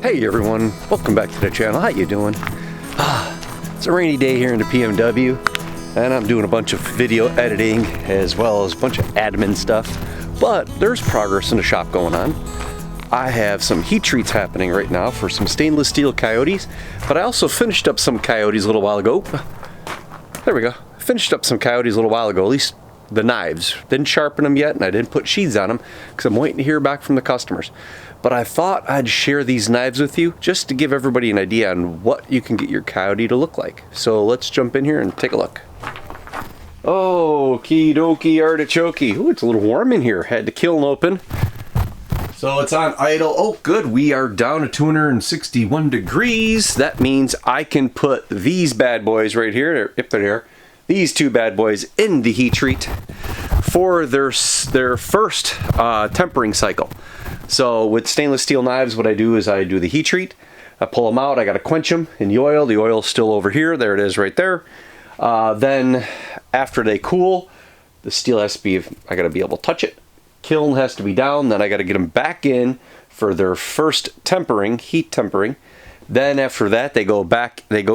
Hey everyone, welcome back to the channel. How you doing? It's a rainy day here in the PMW, and I'm doing a bunch of video editing as well as a bunch of admin stuff, but there's progress in the shop going on. I have some heat treats happening right now for some stainless steel Coyotes, but I also finished up some Coyotes a little while ago. There we go. I finished up some Coyotes a little while ago, at least the knives. Didn't sharpen them yet, and I didn't put sheaths on them because I'm waiting to hear back from the customers. But I thought I'd share these knives with you just to give everybody an idea on what you can get your Coyote to look like. So let's jump in here and take a look. Oh, okie dokie artichoke. Ooh, it's a little warm in here. Had the kiln open. So it's on idle. Oh, good. We are down to 261 degrees. That means I can put these bad boys right here, if they're here, these two bad boys in the heat treat for their first tempering cycle. So with stainless steel knives, what I do is I do the heat treat. I pull them out. I got to quench them in the oil. The oil's still over here. There it is right there. Then after they cool, the steel has to be, I got to be able to touch it. Kiln has to be down. Then I got to get them back in for their first tempering, heat tempering. Then after that, they go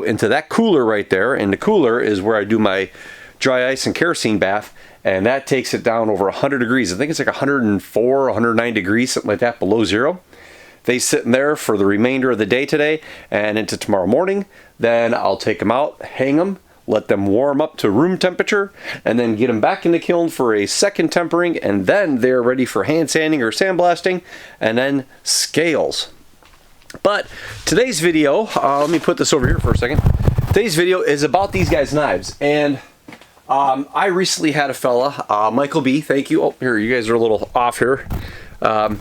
into that cooler right there. And the cooler is where I do my dry ice and kerosene bath. And that takes it down over 100 degrees. I think it's like 104, 109 degrees, something like that, below zero. They sit in there for the remainder of the day today and into tomorrow morning. Then I'll take them out, hang them, let them warm up to room temperature, and then get them back in the kiln for a second tempering, and then they're ready for hand sanding or sandblasting, and then scales. But today's video, let me put this over here for a second. Today's video is about these guys' knives, and I recently had a fella, Michael B, thank you. Oh, here, you guys are a little off here. I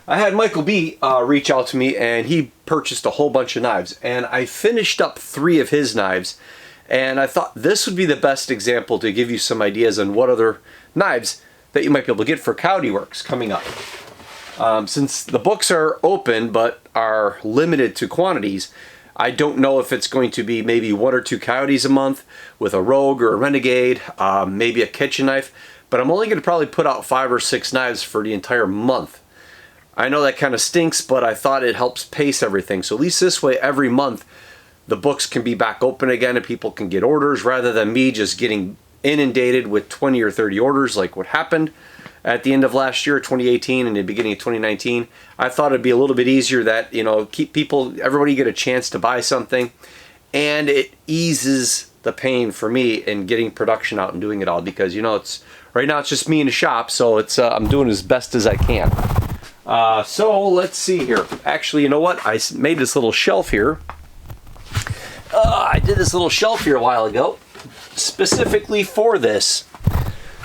had Michael B reach out to me, and he purchased a whole bunch of knives, and I finished up 3 of his knives, and I thought this would be the best example to give you some ideas on what other knives that you might be able to get for Coyote Works coming up. Since the books are open but are limited to quantities, I don't know if it's going to be maybe 1 or 2 Coyotes a month with a Rogue or a Renegade, maybe a kitchen knife, but I'm only going to probably put out 5 or 6 knives for the entire month. I know that kind of stinks, but I thought it helps pace everything. So at least this way, every month, the books can be back open again and people can get orders rather than me just getting inundated with 20 or 30 orders like what happened at the end of last year, 2018, and the beginning of 2019. I thought it'd be a little bit easier that, you know, keep everybody get a chance to buy something, and it eases the pain for me in getting production out and doing it all, because, you know, right now it's just me in the shop, so it's I'm doing as best as I can. So let's see here. Actually, you know what? I made this little shelf here. I did this little shelf here a while ago, specifically for this.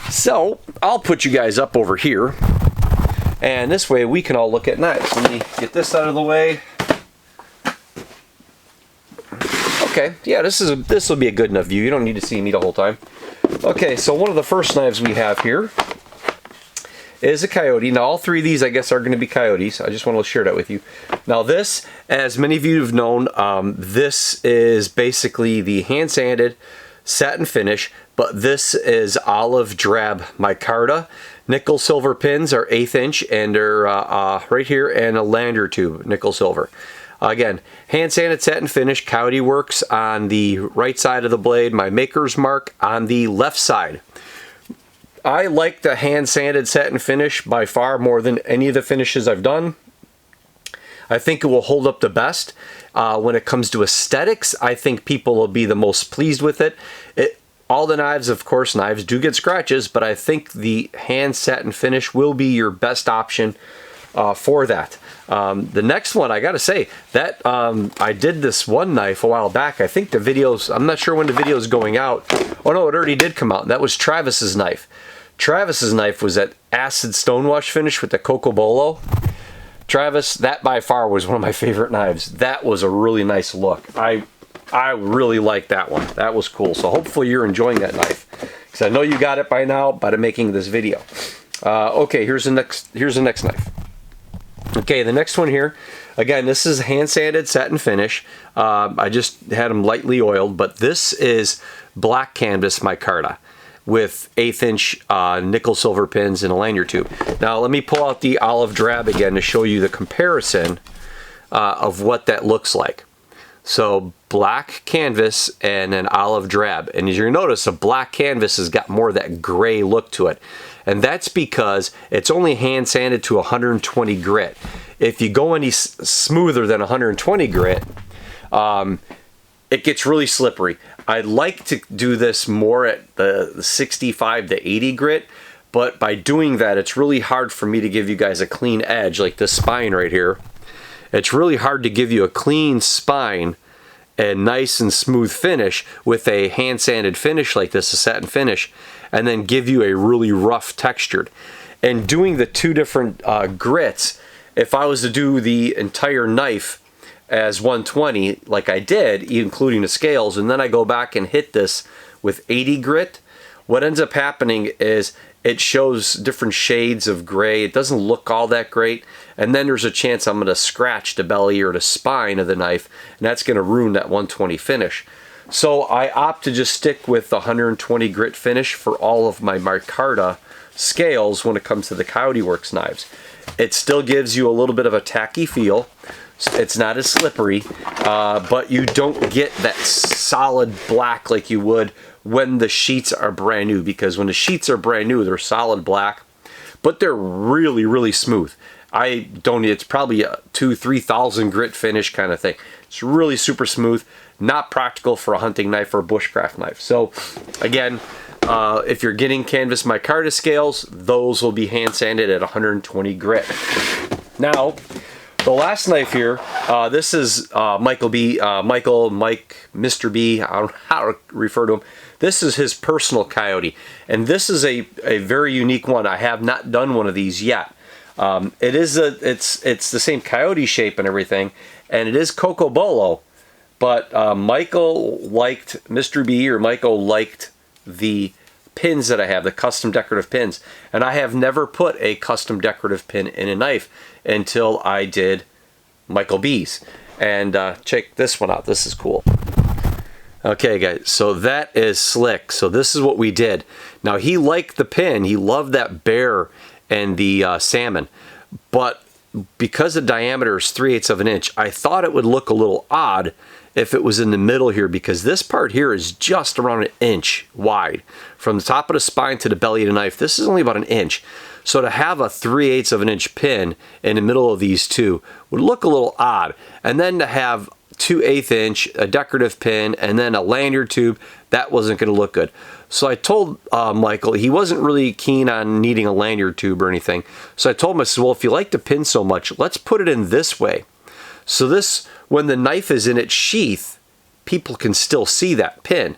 So I'll put you guys up over here, and this way we can all look at knives. Let me get this out of the way. Okay, yeah, this will be a good enough view. You don't need to see me the whole time. Okay, so one of the first knives we have here is a Coyote. Now all 3 of these, I guess, are going to be Coyotes. I just want to share that with you. Now this, as many of you have known, this is basically the hand sanded satin finish, but this is olive drab micarta. Nickel silver pins are 1/8 inch, and they're right here, and a lanyard tube, nickel silver. Again, hand sanded satin finish, Coyote Works on the right side of the blade, my maker's mark on the left side. I like the hand sanded satin finish by far more than any of the finishes I've done. I think it will hold up the best. When it comes to aesthetics, I think people will be the most pleased with it. All the knives, of course, knives do get scratches, but I think the hand satin finish will be your best option for that. The next one, I gotta say, that I did this one knife a while back. I think the videos, I'm not sure when the video is going out. Oh no, it already did come out. That was Travis's knife. Travis's knife was that acid stonewash finish with the Cocobolo. Travis, that by far was one of my favorite knives. That was a really nice look. I really like that one. That was cool. So hopefully you're enjoying that knife, because I know you got it by now by making this video. Okay, here's the next knife. Okay, the next one here, again, this is hand sanded satin finish. I just had them lightly oiled, but this is black canvas micarta with 1/8 inch nickel silver pins and a lanyard tube. Now let me pull out the olive drab again to show you the comparison of what that looks like. So black canvas and an olive drab. And as you're gonna notice, a black canvas has got more of that gray look to it. And that's because it's only hand sanded to 120 grit. If you go any smoother than 120 grit, it gets really slippery. I like to do this more at the 65 to 80 grit, but by doing that, it's really hard for me to give you guys a clean edge, like this spine right here. It's really hard to give you a clean spine and nice and smooth finish with a hand sanded finish like this, a satin finish, and then give you a really rough textured. And doing the two different grits, if I was to do the entire knife as 120 like I did, including the scales, and then I go back and hit this with 80 grit, what ends up happening is it shows different shades of gray. It doesn't look all that great, and then there's a chance I'm going to scratch the belly or the spine of the knife, and that's going to ruin that 120 finish. So I opt to just stick with the 120 grit finish for all of my micarta scales when it comes to the Coyote Works knives. It still gives you a little bit of a tacky feel. It's not as slippery, but you don't get that solid black like you would when the sheets are brand new, because when the sheets are brand new, they're solid black, but they're really, really smooth. It's probably a 2,000-3,000 grit finish kind of thing. It's really super smooth, not practical for a hunting knife or a bushcraft knife. So again, if you're getting canvas micarta scales, those will be hand sanded at 120 grit. Now, the last knife here, this is Mike, Mr. B, I don't know how to refer to him. This is his personal Coyote, and this is a very unique one. I have not done one of these yet. It's the same Coyote shape and everything, and it is Coco Bolo, but Michael liked the pins that I have, the custom decorative pins, and I have never put a custom decorative pin in a knife until I did Michael B's. And check this one out. This is cool. Okay guys, so that is slick. So this is what we did. Now he liked the pin, he loved that bear and the salmon, but because the diameter is 3/8 of an inch, I thought it would look a little odd if it was in the middle here, because this part here is just around an inch wide. From the top of the spine to the belly of the knife, this is only about an inch. So to have a 3/8 of an inch pin in the middle of these two would look a little odd. And then to have 2/8 inch, a decorative pin, and then a lanyard tube, that wasn't going to look good. So I told Michael, he wasn't really keen on needing a lanyard tube or anything. So I told him, I said, well, if you like the pin so much, let's put it in this way. So this, when the knife is in its sheath, people can still see that pin.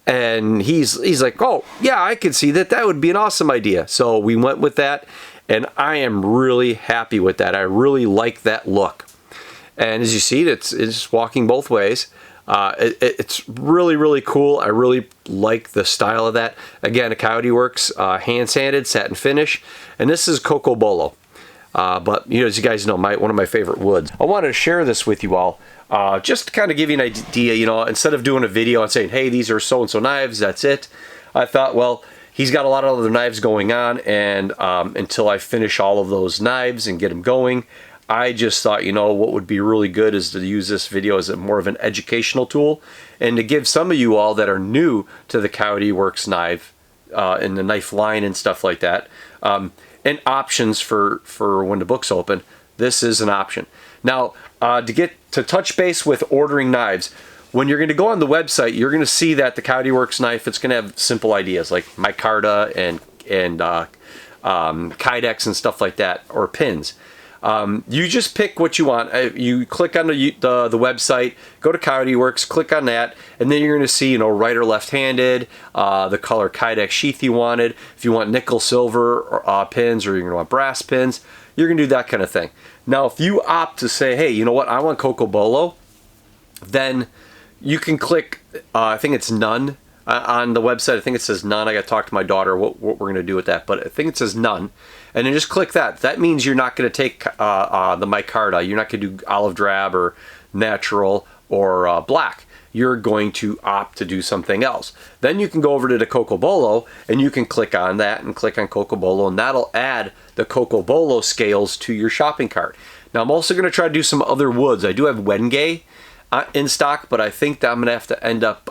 And he's like, oh, yeah, I could see that. That would be an awesome idea. So we went with that, and I am really happy with that. I really like that look. And as you see, it's walking both ways. It's really, really cool. I really like the style of that. Again, a Coyote Works hand sanded satin finish, and this is Coco Bolo. But you know, as you guys know, one of my favorite woods. I wanted to share this with you all, just to kind of give you an idea. You know, instead of doing a video and saying, "Hey, these are so and so knives," that's it. I thought, well, he's got a lot of other knives going on, and until I finish all of those knives and get them going, I just thought, you know, what would be really good is to use this video as more of an educational tool, and to give some of you all that are new to the Coyote Works knife and the knife line and stuff like that, and options for when the book's open. This is an option. Now, to touch base with ordering knives, when you're going to go on the website, you're going to see that the Coyote Works knife, it's going to have simple ideas like micarta and kydex and stuff like that, or pins. You just pick what you want. You click on the website, go to Coyote Works, click on that, and then you're going to see, you know, right or left-handed, the color kydex sheath you wanted. If you want nickel silver pins, or you're going to want brass pins, you're going to do that kind of thing. Now, if you opt to say, hey, you know what, I want Coco Bolo, then you can click, I think it's none. On the website, I think it says none. I got to talk to my daughter what we're going to do with that, but I think it says none. And then just click that. That means you're not going to take the micarta. You're not going to do olive drab or natural or black. You're going to opt to do something else. Then you can go over to the Coco Bolo, and you can click on that and click on Coco Bolo, and that'll add the Coco Bolo scales to your shopping cart. Now I'm also going to try to do some other woods. I do have Wenge in stock, but I think that I'm going to have to end up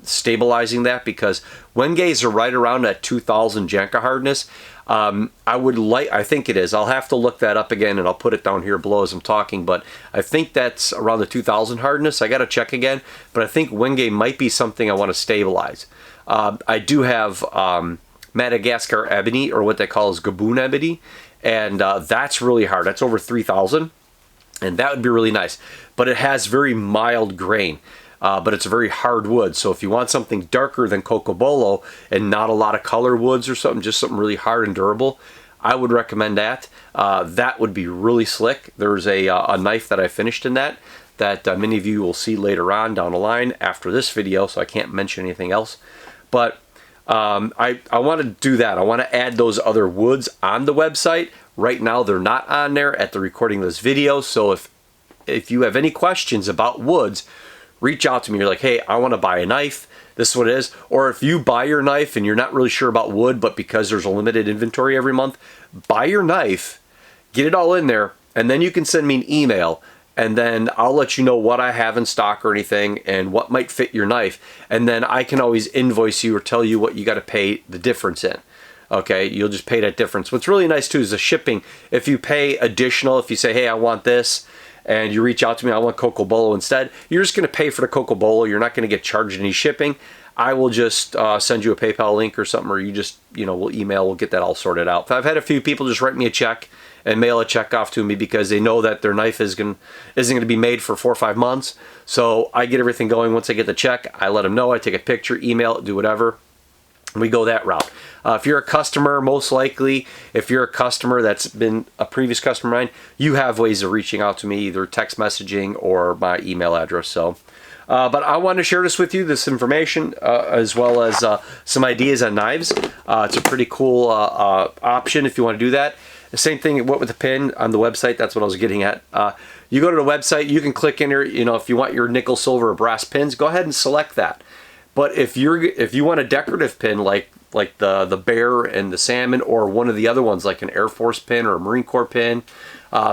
stabilizing that, because Wenges are right around at 2000 Janka hardness. I think it is. I'll have to look that up again, and I'll put it down here below as I'm talking, but I think that's around the 2000 hardness. I got to check again, but I think Wenge might be something I want to stabilize. I do have Madagascar ebony, or what they call is Gaboon ebony, and that's really hard. That's over 3000, and that would be really nice. But it has very mild grain, but it's a very hard wood. So if you want something darker than Cocobolo and not a lot of color woods or something, just something really hard and durable, I would recommend that. That would be really slick. There's a knife that I finished in that many of you will see later on down the line after this video, so I can't mention anything else. But I want to do that. I want to add those other woods on the website. Right now they're not on there at the recording of this video, so if you have any questions about woods, reach out to me. You're like, hey, I want to buy a knife. This is what it is. Or if you buy your knife and you're not really sure about wood, but because there's a limited inventory every month, buy your knife, get it all in there, and then you can send me an email, and then I'll let you know what I have in stock or anything and what might fit your knife. And then I can always invoice you or tell you what you got to pay the difference in. Okay, you'll just pay that difference. What's really nice too is the shipping. If you pay additional, if you say, hey, I want this, and you reach out to me, I want Cocobolo instead, you're just going to pay for the Cocobolo. You're not going to get charged any shipping. I will just send you a PayPal link or something, or you just, we'll email, we'll get that all sorted out. I've had a few people just write me a check and mail a check off to me because they know that their knife isn't going to be made for 4 or 5 months. So I get everything going. Once I get the check, I let them know. I take a picture, email it, do whatever. We go that route. If you're a customer, most likely, if you're a customer that's been a previous customer of mine, you have ways of reaching out to me, either text messaging or my email address. So, but I want to share this with you, this information, as well as some ideas on knives. It's a pretty cool option if you want to do that. The same thing with the pin on the website. That's what I was getting at. You go to the website, you can click in here. If you want your nickel, silver, or brass pins, go ahead and select that. But if you want a decorative pin like the bear and the salmon, or one of the other ones like an Air Force pin or a Marine Corps pin,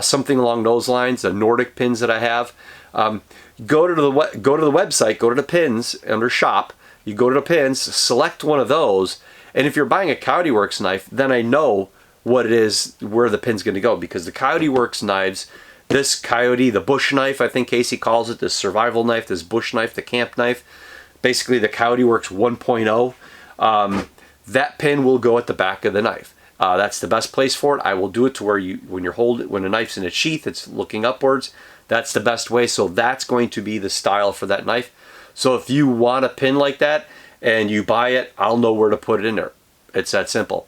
something along those lines, the Nordic pins that I have, go to the website, go to the pins under shop. You go to the pins, select one of those, and if you're buying a Coyote Works knife, then I know what it is, where the pin's going to go, because the Coyote Works knives, this Coyote, the bush knife, I think Casey calls it, this survival knife, this bush knife, the camp knife, basically the Coyote Works 1.0, that pin will go at the back of the knife. That's the best place for it. I will do it to where when the knife's in its sheath, it's looking upwards. That's the best way. So that's going to be the style for that knife. So if you want a pin like that and you buy it, I'll know where to put it in there. It's that simple.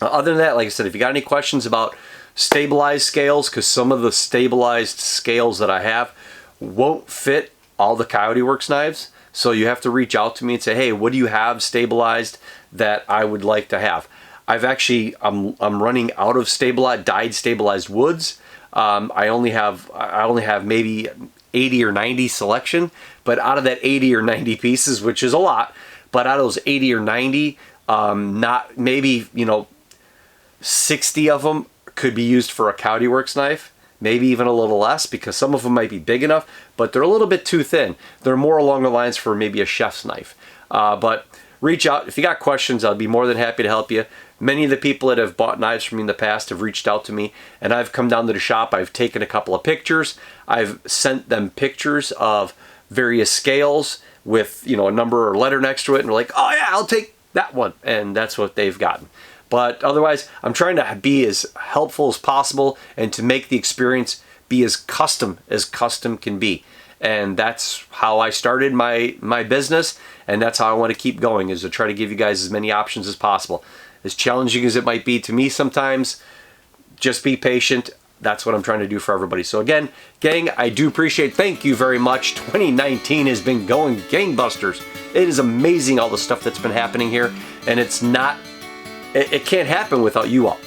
Other than that, like I said, if you got any questions about stabilized scales, because some of the stabilized scales that I have won't fit all the Coyote Works knives, so you have to reach out to me and say, hey, what do you have stabilized that I would like to have? I'm running out of dyed stabilized woods. I only have maybe 80 or 90 selection, but out of that 80 or 90 pieces, which is a lot, but out of those 80 or 90, not maybe 60 of them could be used for a Coyote Works knife. Maybe even a little less, because some of them might be big enough, but they're a little bit too thin. They're more along the lines for maybe a chef's knife. But reach out. If you got questions, I'll be more than happy to help you. Many of the people that have bought knives from me in the past have reached out to me, and I've come down to the shop. I've taken a couple of pictures. I've sent them pictures of various scales with a number or letter next to it, and they're like, oh yeah, I'll take that one. And that's what they've gotten. But otherwise, I'm trying to be as helpful as possible and to make the experience be as custom can be. And that's how I started my business, and that's how I want to keep going, is to try to give you guys as many options as possible. As challenging as it might be to me sometimes, just be patient. That's what I'm trying to do for everybody. So again, gang, I do appreciate, thank you very much. 2019 has been going gangbusters. It is amazing all the stuff that's been happening here, and it can't happen without you all.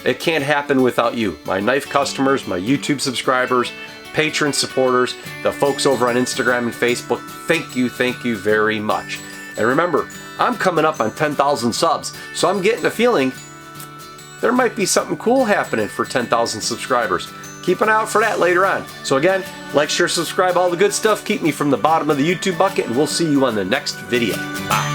It can't happen without you, my knife customers, my YouTube subscribers, patron supporters, the folks over on Instagram and Facebook. Thank you very much. And remember, I'm coming up on 10,000 subs, so I'm getting a feeling there might be something cool happening for 10,000 subscribers. keep an eye out for that later on. So again, like, share, subscribe, all the good stuff. Keep me from the bottom of the YouTube bucket, and we'll see you on the next video. Bye.